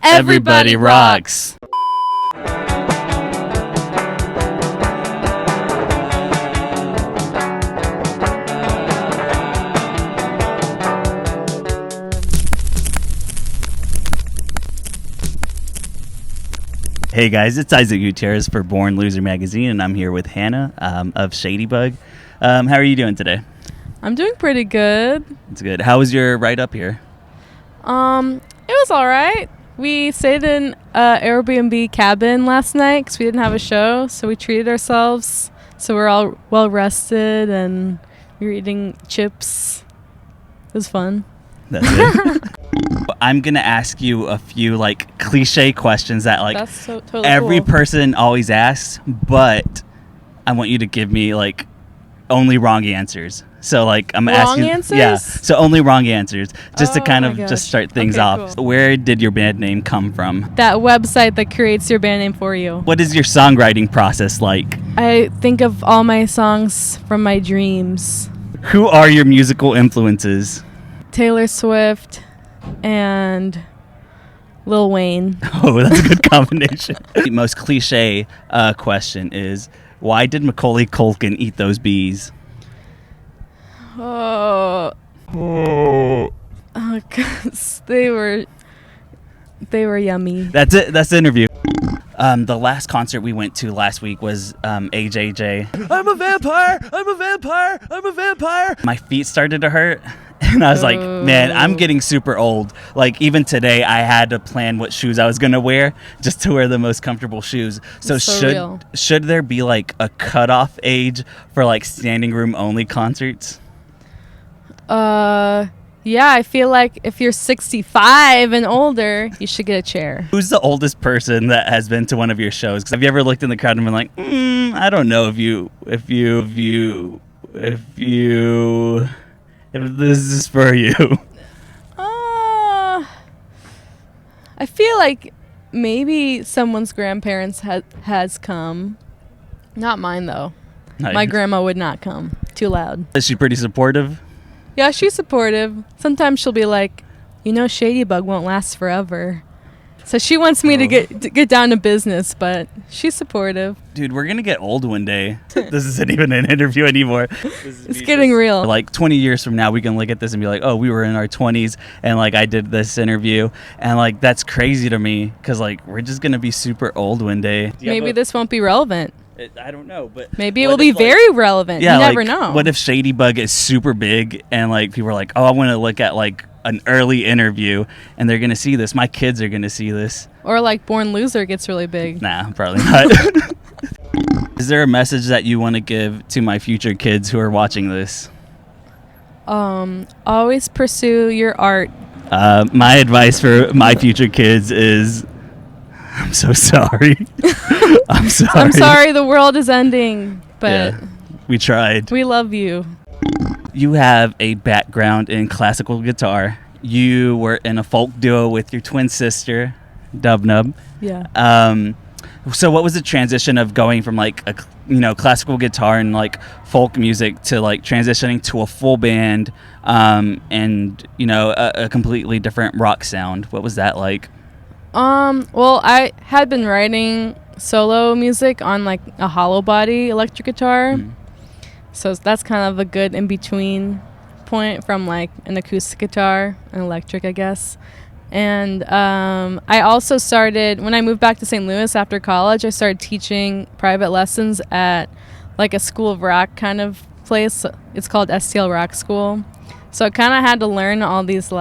Everybody rocks. Hey guys, it's Isaac Gutierrez for Born Loser Magazine, and I'm here with Hannah of Shady Bug. How are you doing today? I'm doing pretty good. It's good. How was your ride up here? It was all right. We stayed in an Airbnb cabin last night because we didn't have a show, so we treated ourselves. So we're all well rested, and we were eating chips. It was fun. That's it. I'm going to ask you a few cliche questions that That's totally every cool. person always asks, but I want you to give me only wrong answers. So I'm asking answers? Yeah. So only wrong answers just to kind my of gosh. just start things Okay, off. cool. Where did your band name come from? That website that creates your band name for you. What is your songwriting process like? I think of all my songs from my dreams. Who are your musical influences? Taylor Swift and Lil Wayne. Oh, that's a good combination. The most cliche question is, why did Macaulay Culkin eat those bees? Oh, 'cause they were yummy. That's it. That's the interview. The last concert we went to last week was AJJ. I'm a vampire! I'm a vampire! I'm a vampire! My feet started to hurt. And I was like, man, I'm getting super old. Even today, I had to plan what shoes I was going to wear just to wear the most comfortable shoes. So real. should there be a cutoff age for standing room only concerts? Yeah, I feel like if you're 65 and older, you should get a chair. Who's the oldest person that has been to one of your shows? 'Cause have you ever looked in the crowd and been like, I don't know if this is for you? I feel like maybe someone's grandparents has come. Not mine, though. My grandma would not come. Too loud. Is she pretty supportive? Yeah, she's supportive. Sometimes she'll be like, Shady Bug won't last forever. So she wants me to get down to business, but she's supportive. Dude, we're going to get old one day. This isn't even an interview anymore. It's getting real. 20 years from now, we can look at this and be like, oh, we were in our 20s and I did this interview. And that's crazy to me because we're just going to be super old one day. Maybe this won't be relevant. I don't know, but maybe it will be very relevant. Yeah, you never know. What if Shady Bug is super big and people are like, oh, I want to look at an early interview and they're gonna see this. My kids are gonna see this. Or Born Loser gets really big. Nah, probably not. Is there a message that you want to give to my future kids who are watching this? Always pursue your art. My advice for my future kids is, I'm so sorry. I'm sorry. I'm sorry the world is ending, but yeah, we tried. We love you. You have a background in classical guitar. You were in a folk duo with your twin sister, Dub Nub. Yeah. So what was the transition of going from classical guitar and folk music to transitioning to a full band and a completely different rock sound? What was that like? Well, I had been writing solo music on a hollow body electric guitar. So that's kind of a good in-between point from an acoustic guitar and electric, I guess. And I also started, when I moved back to St. Louis after college, I started teaching private lessons at a school of rock kind of place. It's called STL Rock School. So I kind of had to learn all these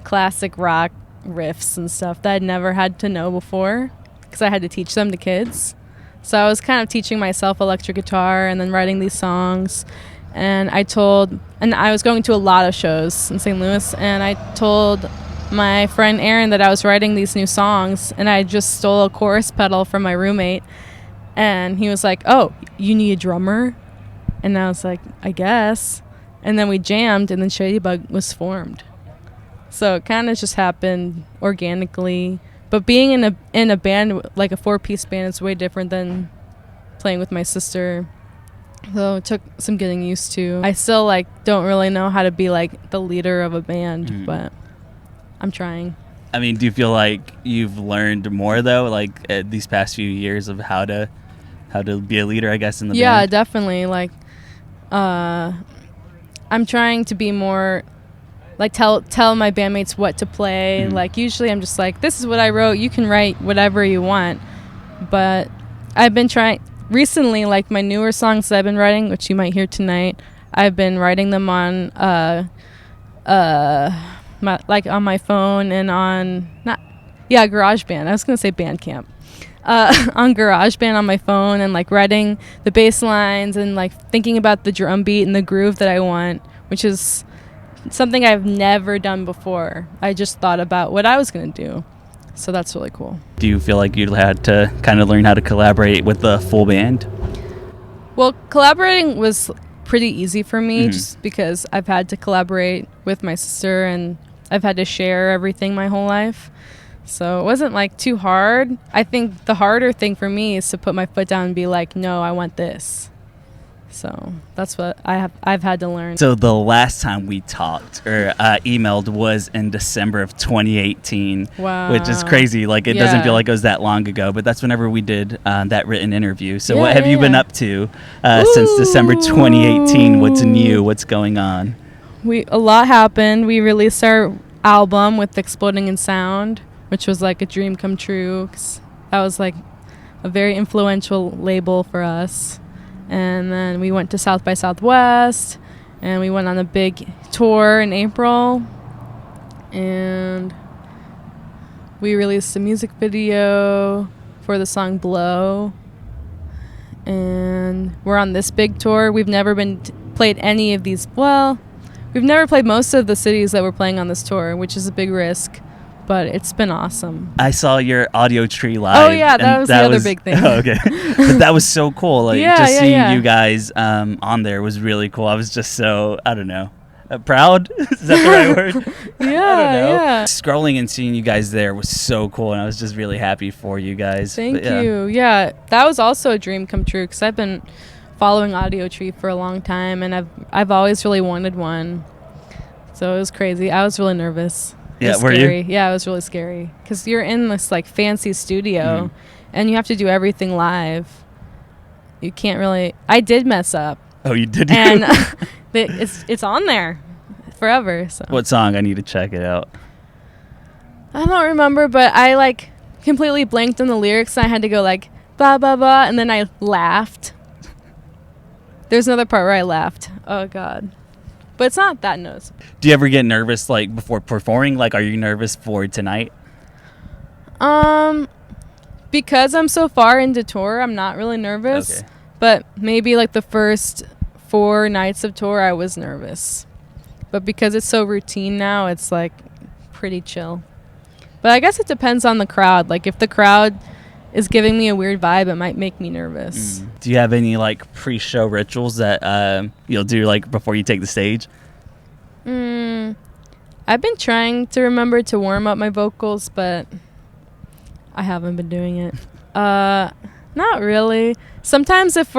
classic rock riffs and stuff that I'd never had to know before because I had to teach them to kids. So I was kind of teaching myself electric guitar and then writing these songs. And I was going to a lot of shows in St. Louis, and I told my friend Aaron that I was writing these new songs, and I just stole a chorus pedal from my roommate. And he was like, oh, you need a drummer? And I was like, I guess. And then we jammed, and then Shady Bug was formed. So it kind of just happened organically. But being in a band, a 4-piece band, is way different than playing with my sister. So it took some getting used to. I still don't really know how to be the leader of a band, but I'm trying. I mean, do you feel like you've learned more though, like these past few years of how to be a leader, I guess, in the Yeah, band? definitely. Like, I'm trying to be more like tell my bandmates what to play. Mhm. Like, usually I'm just like, this is what I wrote. You can write whatever you want. But I've been trying recently, like my newer songs that I've been writing, which you might hear tonight. I've been writing them on on my phone and on GarageBand. I was gonna say Bandcamp. On GarageBand on my phone, and like writing the bass lines and like thinking about the drum beat and the groove that I want, which is something I've never done before. I just thought about what I was gonna do, so that's really cool. Do you feel like you had to kind of learn how to collaborate with the full band? Well, collaborating was pretty easy for me, just because I've had to collaborate with my sister and I've had to share everything my whole life. So it wasn't like too hard. I think the harder thing for me is to put my foot down and be like, no, I want this. So that's what I've had to learn. So the last time we talked or emailed was in December of 2018. Wow. Which is crazy. Like, it doesn't feel like it was that long ago, but that's whenever we did that written interview. So what have you been up to since December 2018? What's new? What's going on? A lot happened. We released our album with Exploding in Sound, which was like a dream come true, 'cause that was like a very influential label for us. And then we went to South by Southwest, and we went on a big tour in April, and we released a music video for the song Blow, and we're on this big tour. We've never played any of these. Well, we've never played most of the cities that we're playing on this tour, which is a big risk, but it's been awesome. I saw your audio tree live. Oh yeah, that was the other big thing. Oh, okay. But that was so cool. Like, Yeah, just yeah, seeing yeah. you guys on there was really cool. I was just so, I don't know, proud? Is that the right word? Yeah, I don't know. yeah. Scrolling and seeing you guys there was so cool, and I was just really happy for you guys. Thank But, yeah. you. Yeah, that was also a dream come true, because I've been following Audio Tree for a long time, and I've always really wanted one. So it was crazy. I was really nervous. It Yeah, was were scary. you? Yeah, it was really scary, because you're in this like fancy studio, and you have to do everything live. You can't really. I did mess up, Oh, you did? and it's on there forever. So What song? I need to check it out. I don't remember, but I like completely blanked on the lyrics, and I had to go like blah blah blah, and then I laughed. There's another part where I laughed. Oh God. But it's not that noticeable. Do you ever get nervous, like, before performing? Like, are you nervous for tonight? Because I'm so far into tour, I'm not really nervous. Okay. But maybe like the first 4 nights of tour, I was nervous. But because it's so routine now, it's like pretty chill. But I guess it depends on the crowd. Like, if the crowd is giving me a weird vibe, it might make me nervous. Do you have any, like, pre-show rituals that you'll do, like, before you take the stage? I've been trying to remember to warm up my vocals, but I haven't been doing it. Not really. Sometimes if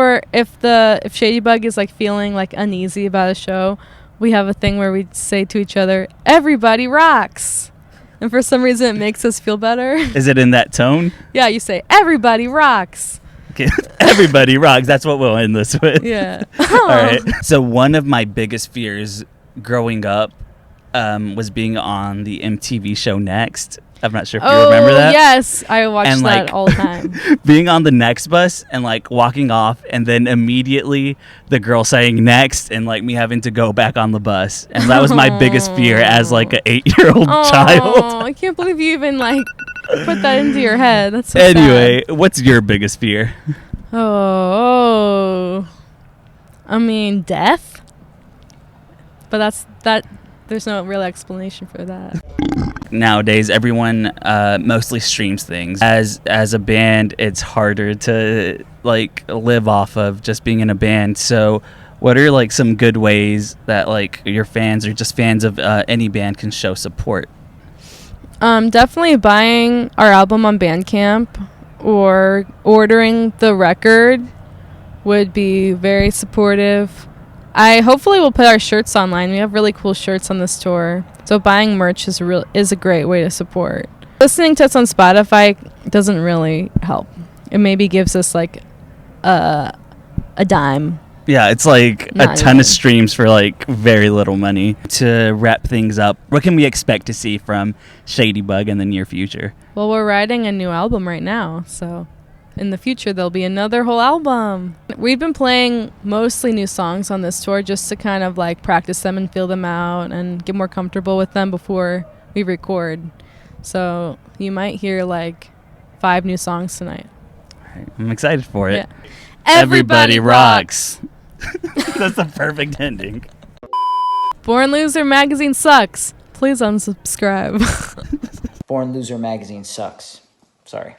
Shady Bug is like feeling like uneasy about a show, we have a thing where we say to each other, "Everybody rocks." And for some reason it makes us feel better. Is it in that tone? Yeah, you say, "Everybody rocks." Okay. Everybody rocks. That's what we'll end this with. Yeah. All right. So one of my biggest fears growing up was being on the MTV show Next. I'm not sure if you remember that. Yes, I watch And, that like, all the time. Being on the Next bus and, like, walking off, and then immediately the girl saying Next, and, like, me having to go back on the bus. And that was my biggest fear as, like, an 8-year-old child. I can't believe you even like put that into your head. That's so Anyway, sad. what's your biggest fear? I mean, death. But that. There's no real explanation for that. Nowadays, everyone mostly streams things. As a band, it's harder to, like, live off of just being in a band. So what are, like, some good ways that, like, your fans or just fans of any band can show support? Definitely buying our album on Bandcamp or ordering the record would be very supportive. I hopefully will put our shirts online. We have really cool shirts on this tour. So buying merch is a great way to support. Listening to us on Spotify doesn't really help. It maybe gives us like a dime. Yeah, it's like Not a ton even. of streams for like very little money. To wrap things up, what can we expect to see from Shady Bug in the near future? Well, we're writing a new album right now, so in the future there'll be another whole album. We've been playing mostly new songs on this tour just to kind of like practice them and feel them out and get more comfortable with them before we record. So you might hear like 5 new songs tonight. All right, I'm excited for it. Yeah. Everybody rocks. That's the perfect ending. Born Loser magazine sucks. Please unsubscribe. Born Loser magazine sucks. Sorry.